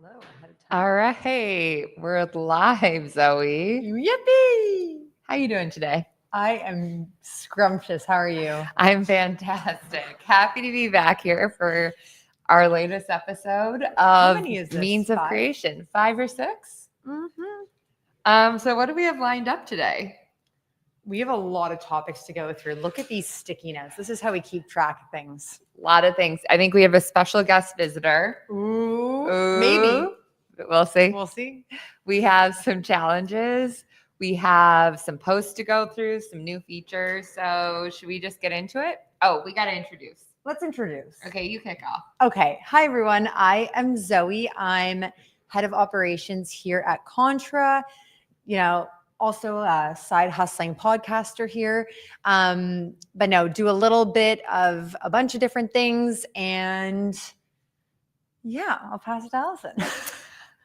hello ahead of time. All right, we're live, Zoe. Yippee! How you doing today? I am scrumptious. How are you? I'm fantastic. Happy to be back here for our latest episode of many is this? Means of 5? Creation. 5 or 6? Mm-hmm. So what do we have lined up today? We have a lot of topics to go through. Look at these sticky notes. This is how we keep track of things. A lot of things. I think we have a special guest visitor. Ooh. Maybe. We'll see. We'll see. We have some challenges. We have some posts to go through, some new features. So should we just get into it? Oh, we got to introduce. Let's introduce. Okay, you kick off. Okay. Hi, everyone. I am Zoe. I'm head of operations here at Contra. Also a side hustling podcaster here. But no, do a little bit of a bunch of different things. And yeah, I'll pass it to Allison.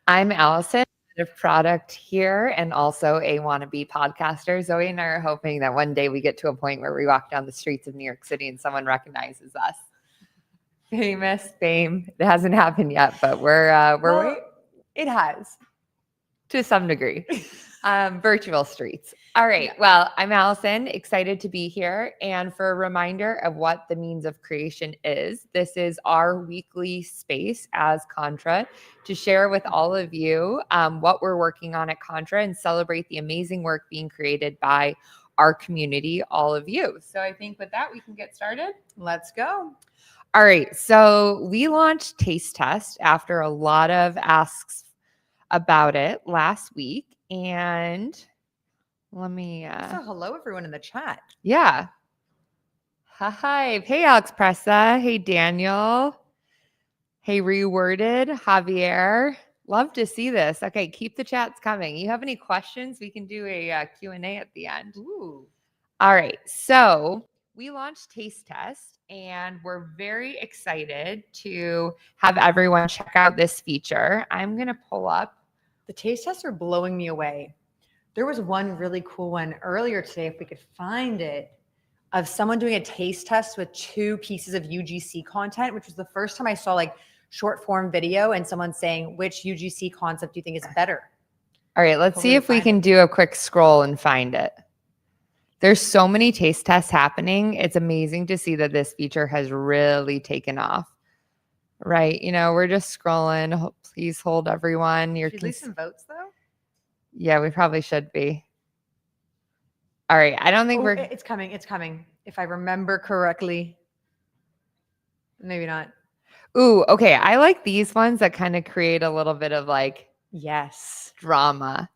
I'm Allison, head of product here and also a wannabe podcaster. Zoe and I are hoping that one day we get to a point where we walk down the streets of New York City and someone recognizes us. Famous fame. It hasn't happened yet, but we're waiting. It has. To some degree. Virtual streets. All right. Yeah. Well, I'm Allison, excited to be here. And for a reminder of what the Means of Creation is, this is our weekly space as Contra to share with all of you what we're working on at Contra and celebrate the amazing work being created by our community, all of you. So I think with that, we can get started. Let's go. All right. So we launched Taste Test after a lot of asks about it last week. And let me So hello everyone in the chat. Yeah. Hi. Hey Alex Pressa. Hey Daniel. Hey Reworded. Javier. Love to see this. Okay, keep the chats coming. You have any questions? We can do a Q&A at the end. Ooh. All right. So we launched Taste Test and we're very excited to have everyone check out this feature. I'm going to pull up. The taste tests are blowing me away. There was one really cool one earlier today, if we could find it, of someone doing a taste test with 2 pieces of UGC content, which was the first time I saw like short form video and someone saying, which UGC concept do you think is better? All right, let's see if we can do a quick scroll and find it. There's so many taste tests happening. It's amazing to see that this feature has really taken off. Right. We're just scrolling. Please hold everyone. Should we leave some votes though? Yeah, we probably should be. All right. I don't think It's coming. It's coming. If I remember correctly. Maybe not. Ooh, okay. I like these ones that kind of create a little bit of yes, drama.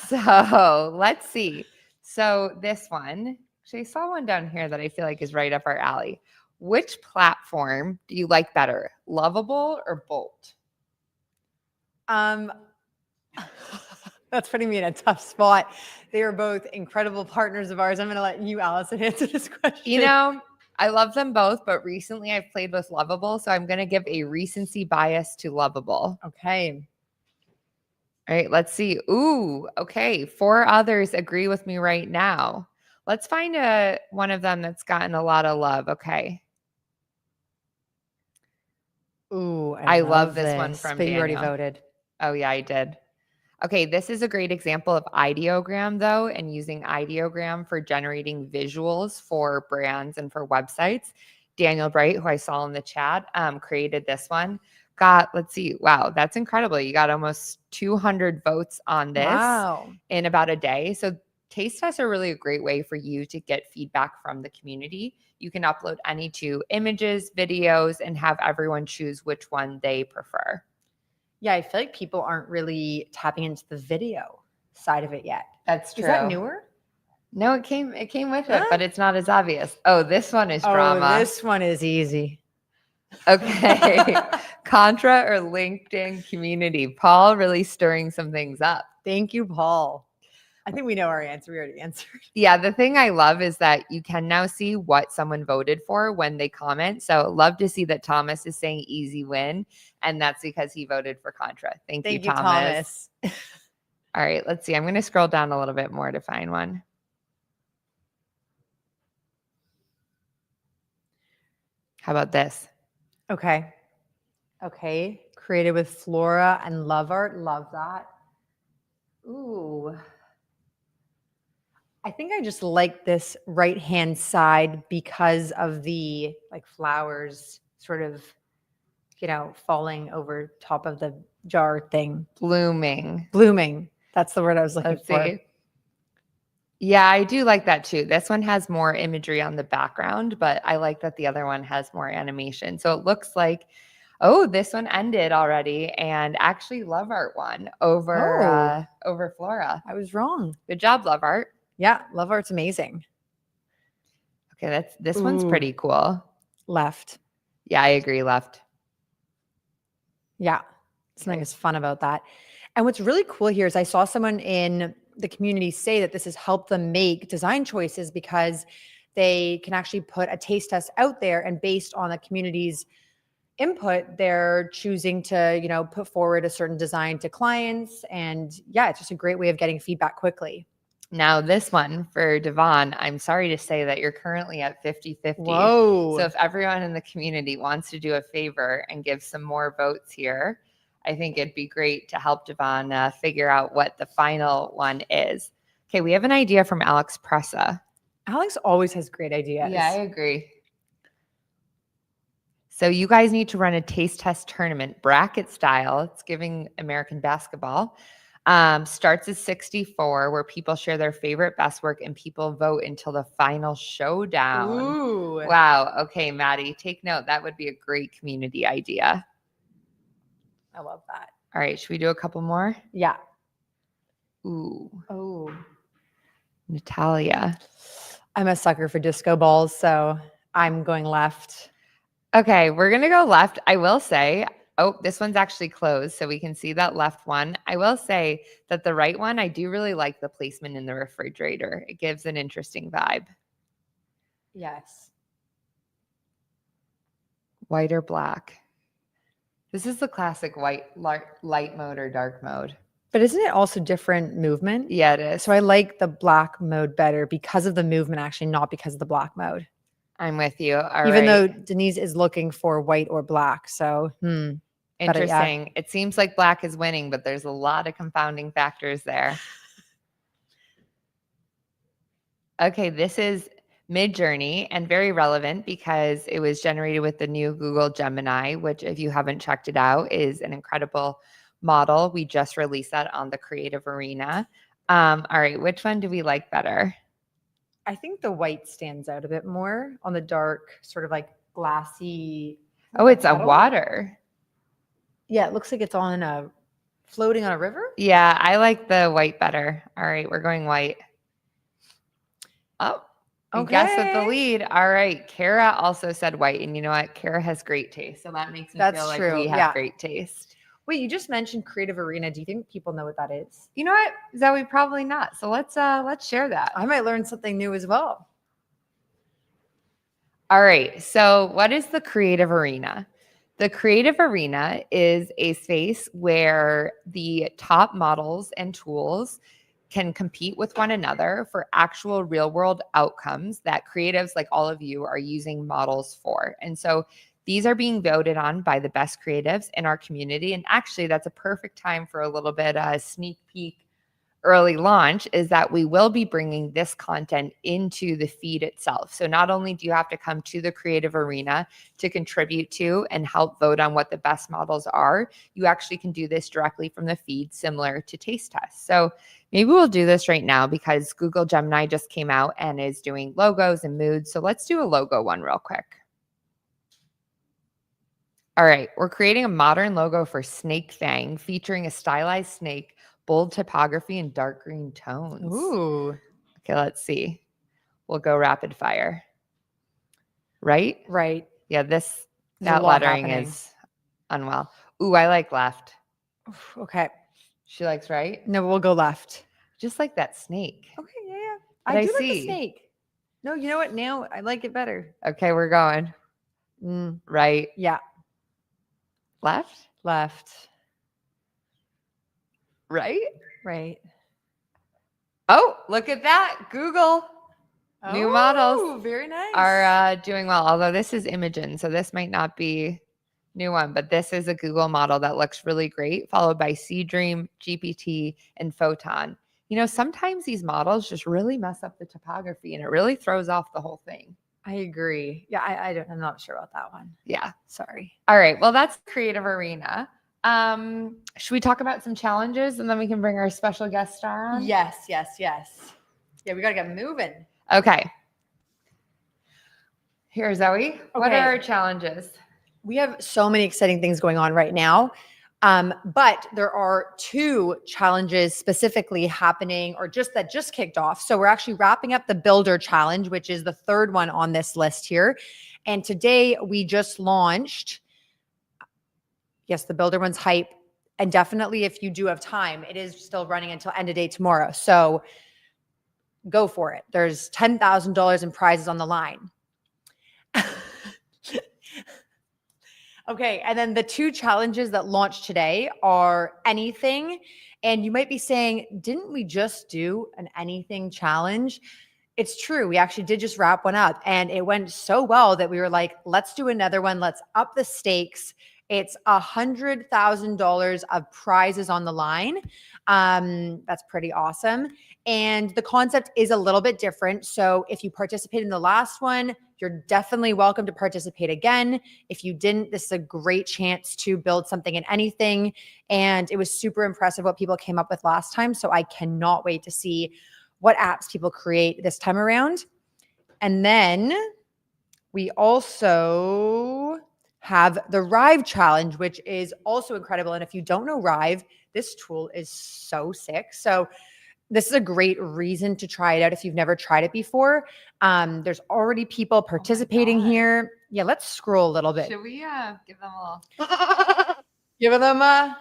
So let's see. So this one, actually I saw one down here that I feel like is right up our alley. Which platform do you like better, Lovable or Bolt? That's putting me in a tough spot. They are both incredible partners of ours. I'm going to let you, Allison, answer this question. I love them both, but recently I've played with Lovable, so I'm going to give a recency bias to Lovable. Okay. All right, let's see. Ooh, okay. 4 others agree with me right now. Let's find one of them that's gotten a lot of love. Okay. Ooh, I love this one from But Daniel. You already voted. Oh, yeah, I did. Okay, this is a great example of ideogram, though, and using ideogram for generating visuals for brands and for websites. Daniel Bright, who I saw in the chat, created this one. Let's see. Wow, that's incredible. You got almost 200 votes on this in about a day. So taste tests are really a great way for you to get feedback from the community. You can upload any 2 images, videos, and have everyone choose which one they prefer. Yeah, I feel like people aren't really tapping into the video side of it yet. That's true. Is that newer? No, it came with it, but it's not as obvious. Oh, this one is drama. Oh, this one is easy. Okay. Contra or LinkedIn community? Paul really stirring some things up. Thank you, Paul. I think we know our answer. We already answered. Yeah, the thing I love is that you can now see what someone voted for when they comment. So love to see that Thomas is saying easy win. And that's because he voted for Contra. Thank you, Thomas. All right, let's see. I'm going to scroll down a little bit more to find one. How about this? Okay. Okay. Created with flora and love art. Love that. Ooh. I think I just like this right-hand side because of the like flowers sort of, falling over top of the jar thing. Blooming. Blooming. That's the word I was looking Let's for. see. Yeah, I do like that too. This one has more imagery on the background, but I like that the other one has more animation. So it looks like, oh, this one ended already, and actually Love Art won over Flora. I was wrong. Good job, Love Art. Yeah, love art's amazing. Okay, this one's pretty cool. Left. Yeah, I agree. Left. Yeah, something is fun about that. And what's really cool here is I saw someone in the community say that this has helped them make design choices because they can actually put a taste test out there, and based on the community's input, they're choosing to, put forward a certain design to clients. And yeah, it's just a great way of getting feedback quickly. Now, this one for Devon, I'm sorry to say that you're currently at 50-50. Whoa. So if everyone in the community wants to do a favor and give some more votes here, I think it'd be great to help Devon figure out what the final one is. Okay, we have an idea from Alex Pressa. Alex always has great ideas. Yeah, I agree. So you guys need to run a taste test tournament, bracket style. It's giving American basketball. Starts at 64, where people share their favorite best work and people vote until the final showdown. Ooh. Wow. Okay, Maddie, take note. That would be a great community idea. I love that. All right, should we do a couple more? Yeah. Ooh. Oh. Natalia. I'm a sucker for disco balls, so I'm going left. Okay, we're going to go left. I will say, oh, this one's actually closed, so we can see that left one. I will say that the right one, I do really like the placement in the refrigerator. It gives an interesting vibe. Yes. White or black? This is the classic white, light mode or dark mode. But isn't it also different movement? Yeah, it is. So I like the black mode better because of the movement, actually, not because of the black mode. I'm with you. Even though Denise is looking for white or black. So, interesting. It seems like black is winning, but there's a lot of confounding factors there. Okay, this is Midjourney and very relevant because it was generated with the new Google Gemini, which, if you haven't checked it out, is an incredible model. We just released that on the Creative Arena. All right, which one do we like better? I think the white stands out a bit more on the dark, sort of like glassy. Oh, it's a water. Yeah, it looks like it's floating on a river. Yeah, I like the white better. All right, we're going white. Oh, okay. Guess with the lead. All right, Kara also said white, and you know what? Kara has great taste, so that makes me feel like we have great taste. Wait, you just mentioned Creative Arena. Do you think people know what that is? You know what, Zoe? Probably not. So let's share that. I might learn something new as well. All right. So what is the Creative Arena? The Creative Arena is a space where the top models and tools can compete with one another for actual real world outcomes that creatives like all of you are using models for. And so these are being voted on by the best creatives in our community. And actually, that's a perfect time for a little bit of sneak peek early launch, is that we will be bringing this content into the feed itself. So not only do you have to come to the Creative Arena to contribute to and help vote on what the best models are, you actually can do this directly from the feed, similar to Taste Test. So maybe we'll do this right now because Google Gemini just came out and is doing logos and moods. So let's do a logo one real quick. All right, we're creating a modern logo for Snake Fang featuring a stylized snake, bold typography, and dark green tones. Ooh. Okay, let's see. We'll go rapid fire. Right? Right. Yeah, that lettering is unwell. Ooh, I like left. Okay. She likes right? No, we'll go left. Just like that snake. Okay, yeah. I do like the snake. No, you know what? Now I like it better. Okay, we're going. Right. Yeah. Left? Left. Right? Right. Oh, look at that. Google. New models. Very nice. Are doing well, although this is Imogen, so this might not be New one, but this is a Google model that looks really great, followed by Seedream, GPT, and Photon. Sometimes these models just really mess up the topography and it really throws off the whole thing. I agree. Yeah, I'm not sure about that one. Yeah. Sorry. All right. Well, that's Creative Arena. Should we talk about some challenges and then we can bring our special guest star on? Yes. Yeah, we got to get moving. Okay. Here, Zoe. What Okay. are our challenges? We have so many exciting things going on right now. But there are 2 challenges specifically happening or just kicked off. So we're actually wrapping up the Builder Challenge, which is the 3rd one on this list here. And today we just launched, yes, the Builder one's hype. And definitely if you do have time, it is still running until end of day tomorrow. So go for it. There's $10,000 in prizes on the line. Okay, and then the 2 challenges that launched today are anything. And you might be saying, didn't we just do an anything challenge? It's true. We actually did just wrap one up and it went so well that we were like, let's do another one. Let's up the stakes. It's $100,000 of prizes on the line. That's pretty awesome. And the concept is a little bit different. So if you participated in the last one, you're definitely welcome to participate again. If you didn't, this is a great chance to build something in anything. And it was super impressive what people came up with last time. So I cannot wait to see what apps people create this time around. And then we also have the Rive challenge, which is also incredible. And if you don't know Rive, this tool is so sick. So this is a great reason to try it out if you've never tried it before. There's already people participating here. Yeah, let's scroll a little bit. Should we give them a little? Give them a...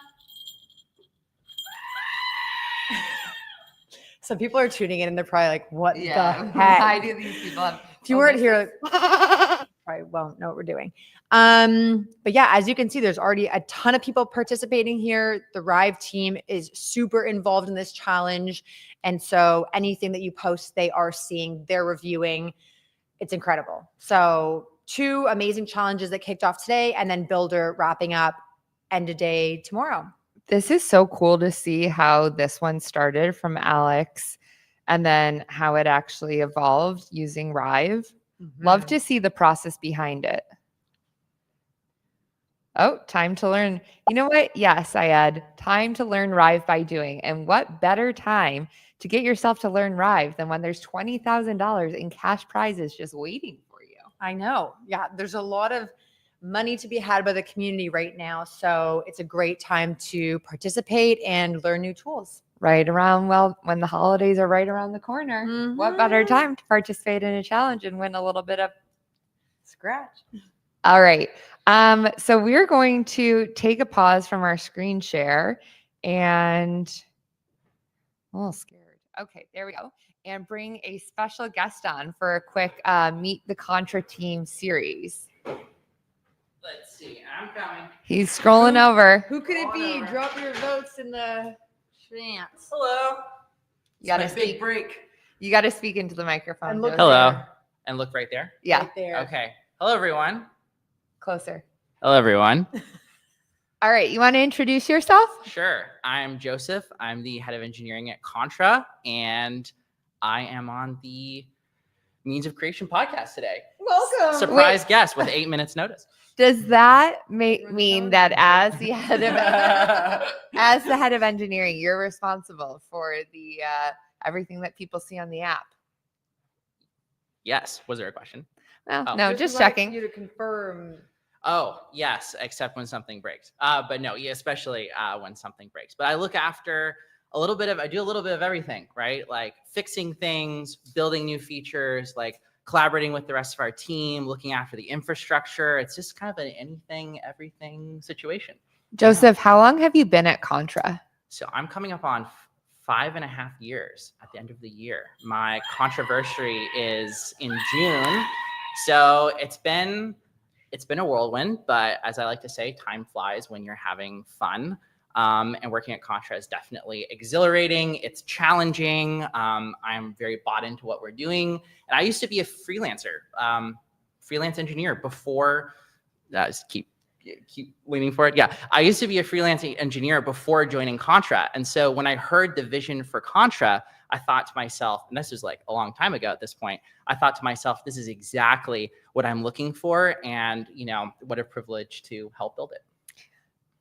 Some people are tuning in and they're probably like, what the heck? Why do these people have... If you weren't here, probably won't know what we're doing. But yeah, as you can see, there's already a ton of people participating here. The Rive team is super involved in this challenge. And so anything that you post, they are seeing, they're reviewing. It's incredible. So 2 amazing challenges that kicked off today and then Builder wrapping up end of day tomorrow. This is so cool to see how this one started from Alex and then how it actually evolved using Rive. Love to see the process behind it. Oh, time to learn. You know what? Yes, I had time to learn Rive by doing. And what better time to get yourself to learn Rive than when there's $20,000 in cash prizes just waiting for you? I know. Yeah, there's a lot of money to be had by the community right now. So it's a great time to participate and learn new tools. Right around, well, when the holidays are right around the corner, what better time to participate in a challenge and win a little bit of scratch? All right. So we're going to take a pause from our screen share and I'm a little scared. Okay, there we go. And bring a special guest on for a quick Meet the Contra Team series. Let's see. I'm coming. He's scrolling over. Who could it be? Drop your votes in the chance. Hello. You got to It's my big speak. break. You got to speak into the microphone. And look Joseph. Hello. there. And look right there. Yeah, Right there. Okay. Hello, everyone. closer. Hello, everyone. All right. You want to introduce yourself? Sure. I'm Joseph. I'm the head of engineering at Contra, and I am on the Means of Creation podcast today. Welcome. Surprise guest with 8 minutes notice. Does that mean that as the head of engineering, you're responsible for the everything that people see on the app? Yes. Was there a question? No, Oh. no, just like checking. you to confirm. Oh, yes, except when something breaks. But no, yeah, especially when something breaks. But I look after I do a little bit of everything, right? Like fixing things, building new features, like collaborating with the rest of our team, looking after the infrastructure. It's just kind of an anything, everything situation. Joseph, how long have you been at Contra? So I'm coming up on 5.5 years at the end of the year. My controversary is in June. So it's been a whirlwind, but as I like to say, time flies when you're having fun. And working at Contra is definitely exhilarating. It's challenging. I'm very bought into what we're doing. And I used to be a freelance engineer before. Just keep keep leaning forward. Yeah. I used to be a freelance engineer before joining Contra. And so when I heard the vision for Contra, I thought to myself, and this was like a long time ago at this point, I thought to myself, this is exactly what I'm looking for. And, what a privilege to help build it.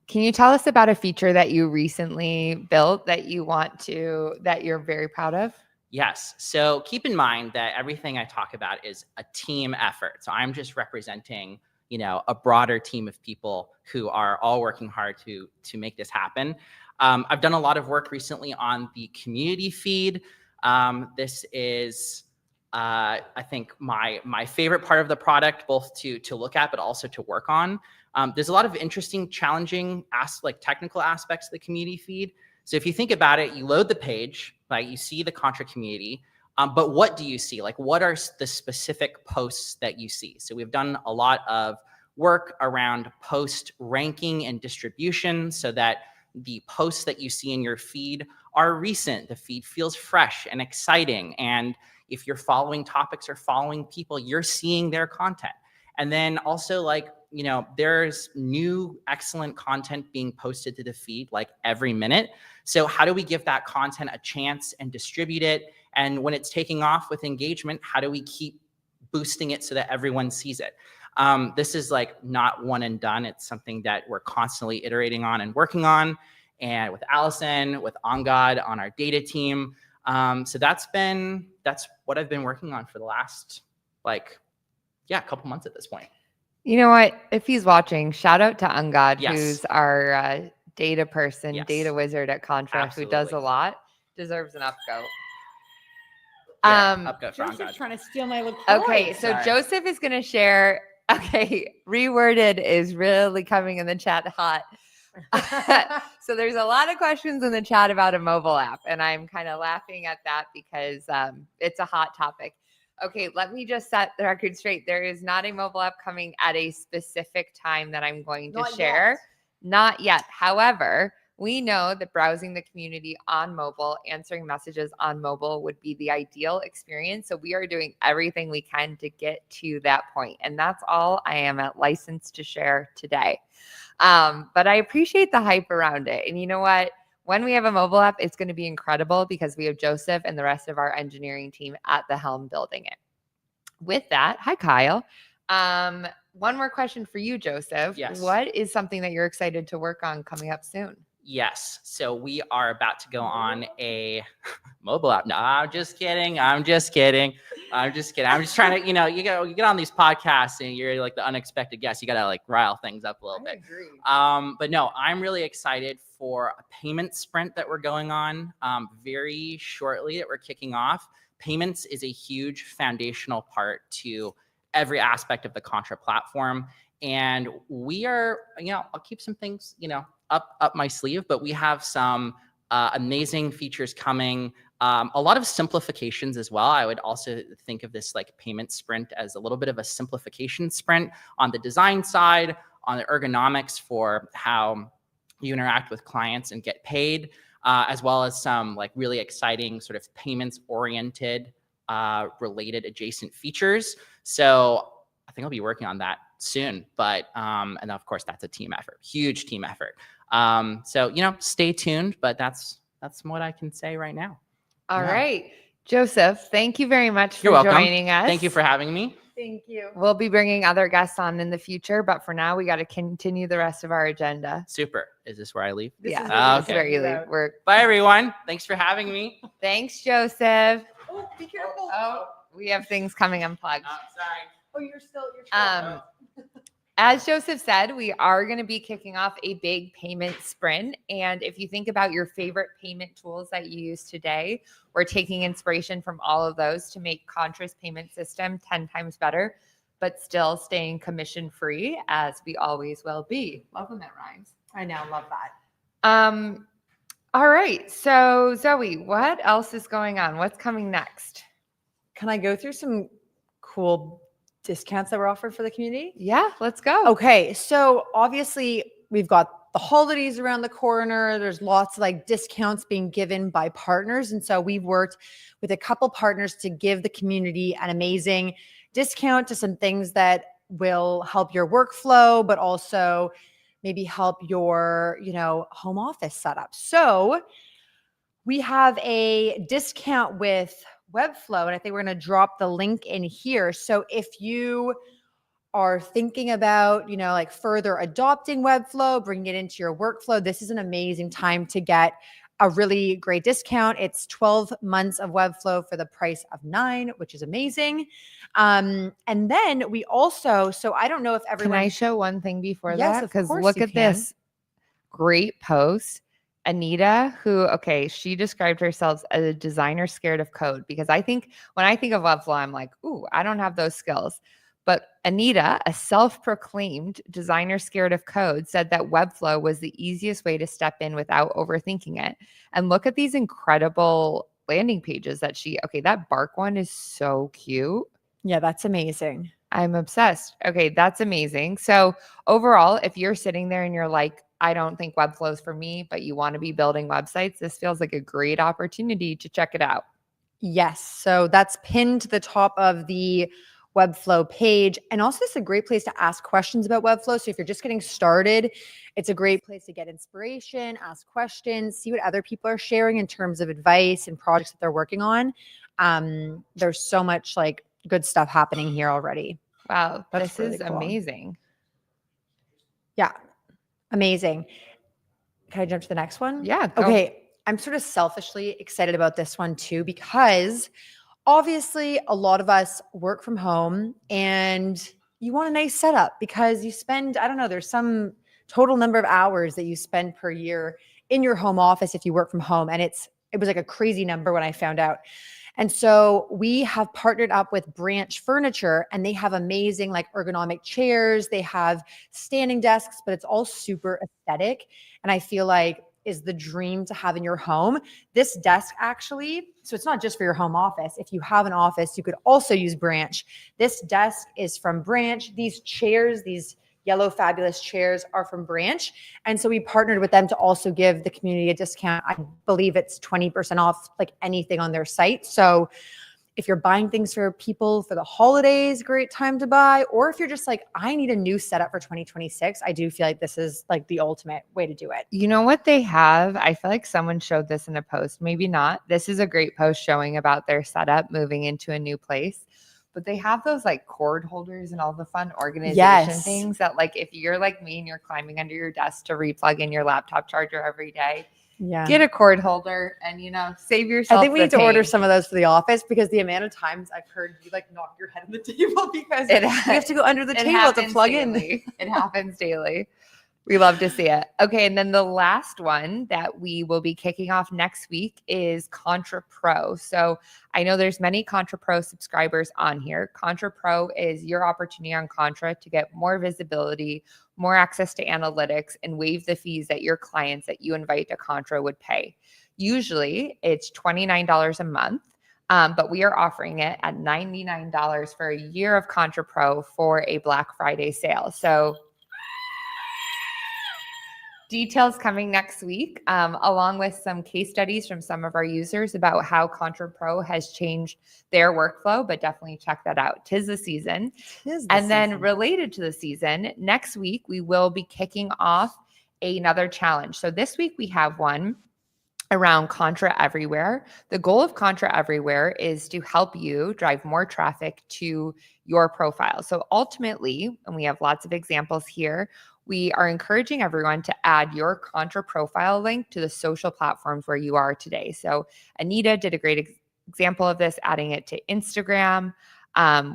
Can you tell us about a feature that you recently built that you're very proud of? Yes. So keep in mind that everything I talk about is a team effort. So I'm just representing, a broader team of people who are all working hard to make this happen. I've done a lot of work recently on the community feed. This is, I think, my favorite part of the product, both to look at, but also to work on. There's a lot of interesting, challenging, technical aspects of the community feed. So if you think about it, you load the page, like you see the Contra community, but what do you see? Like, what are the specific posts that you see? So we've done a lot of work around post ranking and distribution so that the posts that you see in your feed are recent. The feed feels fresh and exciting. And if you're following topics or following people, you're seeing their content. And then also, there's new excellent content being posted to the feed every minute. So how do we give that content a chance and distribute it? And when it's taking off with engagement, how do we keep boosting it so that everyone sees it? This is not one and done. It's something that we're constantly iterating on and working on. And with Allison, with OnGod on our data team. So that's what I've been working on for the last a couple months at this point. You know what? If he's watching, shout out to OnGod, Yes. who's our data person, Yes. data wizard at Contra, Absolutely. who does a lot. Deserves an upvote. Upvote for Joseph's OnGod. trying to steal my LaCroix. Okay, so Sorry. Joseph is going to share. Okay, reworded is really coming in the chat hot. So there's a lot of questions in the chat about a mobile app, and I'm kind of laughing at that because it's a hot topic. Okay, let me just set the record straight. There is not a mobile app coming at a specific time that I'm going to share. Not yet. However, we know that browsing the community on mobile, answering messages on mobile would be the ideal experience. So we are doing everything we can to get to that point. And that's all I am at license to share today. But I appreciate the hype around it. And you know what? When we have a mobile app, it's going to be incredible because we have Joseph and the rest of our engineering team at the helm building it. With that, hi, Kyle. One more question for you, Joseph. Yes. What is something that you're excited to work on coming up soon? Yes. So we are about to go on a mobile app. No, I'm just kidding. I'm just trying to, you get on these podcasts and you're like the unexpected guest. You got to rile things up a little bit. Agree. But no, I'm really excited for a payment sprint that we're going on very shortly that we're kicking off. Payments is a huge foundational part to every aspect of the Contra platform. And we are, I'll keep some things, up my sleeve, but we have some amazing features coming. A lot of simplifications as well. I would also think of this payment sprint as a little bit of a simplification sprint on the design side, on the ergonomics for how you interact with clients and get paid, as well as some really exciting sort of payments oriented related adjacent features. So I think I'll be working on that soon, but and of course that's a team effort, huge team effort. So stay tuned, but that's what I can say right now. All right, Joseph, thank you very much for You're welcome. joining us. Thank you for having me. Thank you. We'll be bringing other guests on in the future, but for now we got to continue the rest of our agenda. Super. Is this where I leave? This Yeah, is this is okay. where you leave. Bye everyone. Thanks for having me. Thanks, Joseph. Oh, be careful. Oh, we have things coming unplugged. Sorry. Oh, you're still. As Joseph said, we are going to be kicking off a big payment sprint. And if you think about your favorite payment tools that you use today, we're taking inspiration from all of those to make Contra's payment system 10 times better, but still staying commission free as we always will be. Love when that rhymes. I know. Love that. All right. So Zoe, what else is going on? What's coming next? Can I go through some cool discounts that were offered for the community? Yeah, let's go. Okay, so obviously we've got the holidays around the corner. There's lots of discounts being given by partners. And so we've worked with a couple partners to give the community an amazing discount to some things that will help your workflow, but also maybe help your, home office setup. So we have a discount with Webflow, and I think we're going to drop the link in here. So if you are thinking about, like further adopting Webflow, bringing it into your workflow, this is an amazing time to get a really great discount. It's 12 months of Webflow for the price of 9, which is amazing. And then we also, so I don't know if everyone. Can I show one thing before Yes, that? of Because course look you at can. this great post. Anita, who, she described herself as a designer scared of code, because I think when I think of Webflow, I'm like, ooh, I don't have those skills. But Anita, a self-proclaimed designer scared of code, said that Webflow was the easiest way to step in without overthinking it. And look at these incredible landing pages that that bark one is so cute. Yeah, that's amazing. I'm obsessed. Okay, that's amazing. So overall, if you're sitting there and you're like, I don't think Webflow is for me, but you want to be building websites, this feels like a great opportunity to check it out. Yes. So that's pinned to the top of the Webflow page. And also, it's a great place to ask questions about Webflow. So if you're just getting started, it's a great place to get inspiration, ask questions, see what other people are sharing in terms of advice and projects that they're working on. There's so much like good stuff happening here already. Wow, That's this really is cool. amazing. Yeah, amazing. Can I jump to the next one? Yeah. Go. Okay. I'm sort of selfishly excited about this one too, because obviously a lot of us work from home and you want a nice setup because you spend, I don't know, there's some total number of hours that you spend per year in your home office if you work from home. And it was like a crazy number when I found out. And so we have partnered up with Branch Furniture, and they have amazing like ergonomic chairs. They have standing desks, but it's all super aesthetic. And I feel like is the dream to have in your home. This desk actually, so it's not just for your home office. If you have an office, you could also use Branch. This desk is from Branch. These chairs, these yellow fabulous chairs are from Branch. And so we partnered with them to also give the community a discount. I believe it's 20% off like anything on their site. So if you're buying things for people for the holidays, great time to buy. Or if you're just like, I need a new setup for 2026, I do feel like this is like the ultimate way to do it. You know what they have? I feel like someone showed this in a post, maybe not. This is a great post showing about their setup moving into a new place. But they have those like cord holders and all the fun organization things that like if you're like me and you're climbing under your desk to replug in your laptop charger every day, get a cord holder and save yourself. I think we need to order some of those for the office, because the amount of times I've heard you like knock your head on the table because you have to go under the table to plug in. It happens daily. We love to see it. Okay, and then the last one that we will be kicking off next week is Contra Pro. So I know there's many Contra Pro subscribers on here. Contra Pro is your opportunity on Contra to get more visibility, more access to analytics, and waive the fees that your clients that you invite to Contra would pay. Usually it's $29 a month. But we are offering it at $99 for a year of Contra Pro for a Black Friday sale. So details coming next week, along with some case studies from some of our users about how Contra Pro has changed their workflow, but definitely check that out. Tis the season. Then related to the season, next week, we will be kicking off another challenge. So this week we have one around Contra Everywhere. The goal of Contra Everywhere is to help you drive more traffic to your profile. So ultimately, and we have lots of examples here, we are encouraging everyone to add your Contra profile link to the social platforms where you are today. So Anita did a great example of this, adding it to Instagram.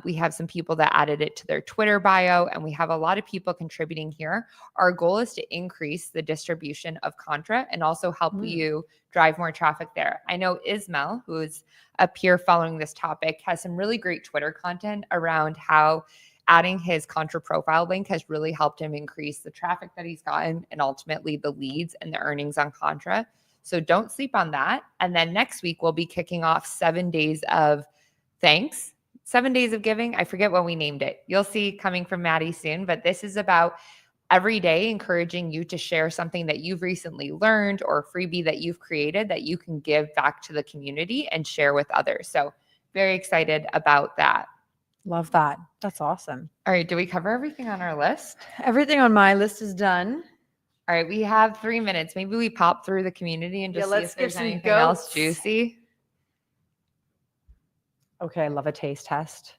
We have some people that added it to their Twitter bio, and we have a lot of people contributing here. Our goal is to increase the distribution of Contra and also help you drive more traffic there. I know Ismail, who is up here following this topic, has some really great Twitter content around how adding his Contra profile link has really helped him increase the traffic that he's gotten and ultimately the leads and the earnings on Contra. So don't sleep on that. And then next week, we'll be kicking off 7 days of thanks, 7 days of giving. I forget what we named it. You'll see coming from Maddie soon, but this is about every day encouraging you to share something that you've recently learned or a freebie that you've created that you can give back to the community and share with others. So very excited about that. Love that. That's awesome. All right. Do we cover everything on our list? Everything on my list is done. All right. We have 3 minutes. Maybe we pop through the community and Yeah, just see let's if give there's some anything else goats. juicy. Okay, I love a taste test.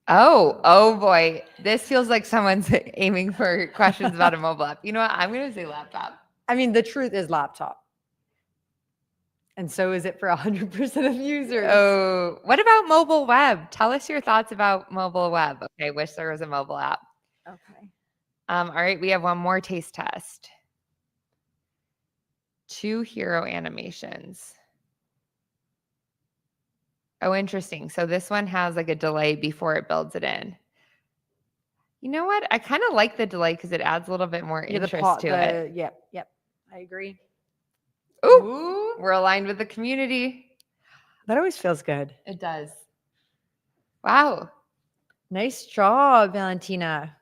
Oh boy. This feels like someone's aiming for questions about a mobile app. You know what? I'm going to say laptop. I mean, the truth is laptop. And so is it for 100% of users. Oh, what about mobile web? Tell us your thoughts about mobile web. Okay, wish there was a mobile app. Okay. All right, we have one more taste test. 2 hero animations. Oh, interesting. So this one has like a delay before it builds it in. You know what? I kind of like the delay because it adds a little bit more interest to it. Yep. I agree. Ooh, we're aligned with the community. That always feels good. It does. Wow. Nice job, Valentina.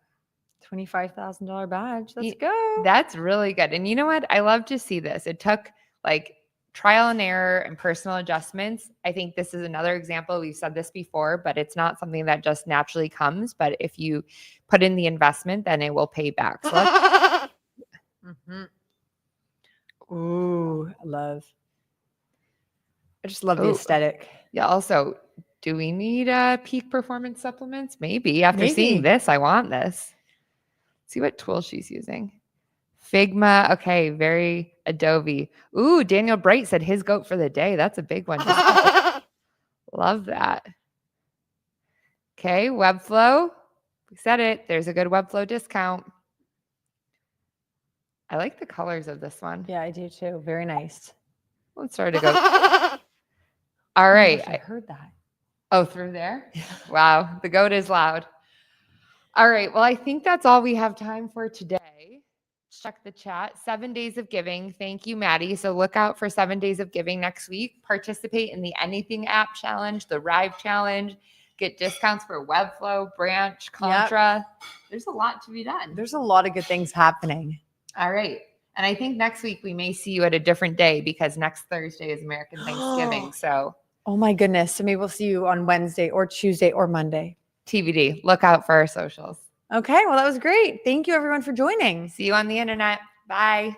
$25,000 badge. Let's go. That's really good. And you know what? I love to see this. It took like trial and error and personal adjustments. I think this is another example. We've said this before, but it's not something that just naturally comes. But if you put in the investment, then it will pay back. So Ooh, I just love the aesthetic. Yeah. Also, do we need peak performance supplements? Maybe. After seeing Maybe. this, I want this. See what tool she's using. Figma. Okay. Very Adobe. Ooh, Daniel Bright said his goat for the day. That's a big one. Love that. Okay. Webflow. We said it. There's a good Webflow discount. I like the colors of this one. Yeah, I do too. Very nice. Let's start to go. All right. I heard that. Oh, through there? Wow. The goat is loud. All right. Well, I think that's all we have time for today. Check the chat. 7 days of giving. Thank you, Maddie. So look out for 7 days of giving next week. Participate in the Anything app challenge, the Rive challenge. Get discounts for Webflow, Branch, Contra. Yep. There's a lot to be done. There's a lot of good things happening. All right. And I think next week we may see you at a different day because next Thursday is American Thanksgiving. So, oh my goodness. So maybe we'll see you on Wednesday or Tuesday or Monday. TBD. Look out for our socials. Okay. Well, that was great. Thank you everyone for joining. See you on the internet. Bye.